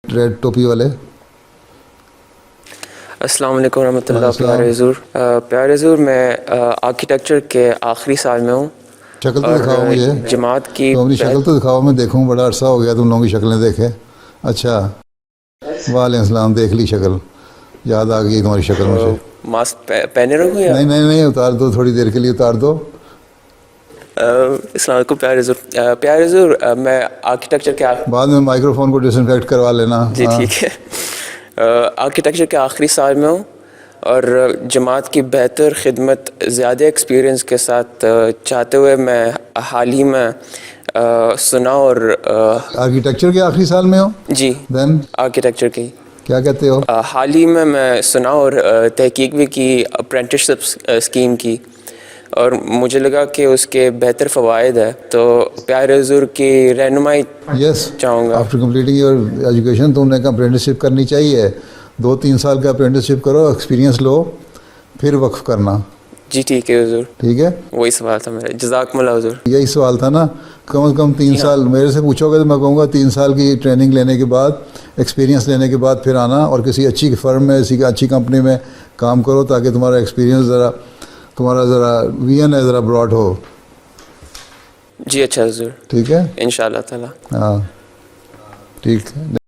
Red ٹوپی والے. السلام علیکم ورحمۃ اللہ. پیارے حضور, پیارے حضور, میں آرکیٹیکچر کے آخری سال میں ہوں. شکل تو دکھاؤ مجھے, جماعت کی تو اپنی شکل تو دکھاؤ, میں دیکھوں. بڑا عرصہ ہو گیا تم لوگوں کی شکلیں دیکھے. اچھا, وعلیکم السلام. دیکھ لی شکل, یاد آ گئی تمہاری شکل مجھے. ماسک پہنے رکھوں یا نہیں, اتار دو, تھوڑی دیر کے لیے اتار دو. السلام علیکم پیارے حضور. پیارے حضور, میں آرکیٹیکچر کے بعد میں مائکرو فون کو ڈس انفیکٹ کروا لینا. جی ٹھیک ہے. آرکیٹیکچر کے آخری سال میں ہوں اور جماعت کی بہتر خدمت زیادہ ایکسپیرئنس کے ساتھ چاہتے ہوئے میں حال ہی میں سنا اور آرکیٹیکچر کے آخری سال میں ہو؟ جی, دین آرکیٹیکچر کی کیا کہتے ہو؟ حال ہی میں سنا اور تحقیق بھی کی اپرینٹسشپ اسکیم کی, اور مجھے لگا کہ اس کے بہتر فوائد ہے, تو پیارے حضور کی رہنمائی چاہوں گا. آفٹر کمپلیٹنگ یور ایجوکیشن تم نے اپرینٹسشپ کرنی چاہیے. 2-3 سال کا اپرینٹسشپ کرو, ایکسپیرینس لو, پھر وقف کرنا. جی ٹھیک ہے حضور. ٹھیک ہے, وہی سوال تھا میرا. جزاکم اللہ حضور. یہی سوال تھا نا. کم از کم 3 سال میرے سے پوچھو گے تو میں کہوں گا 3 سال کی ٹریننگ لینے کے بعد, ایکسپیرینس لینے کے بعد پھر آنا اور کسی اچھی فرم میں, کسی اچھی کمپنی میں کام کرو, تاکہ تمہارا ایکسپیرینس ذرا وین ہے, ذرا براڈ ہو. جی اچھا حضور. ٹھیک ہے, انشاءاللہ تعالی. ہاں ٹھیک ہے.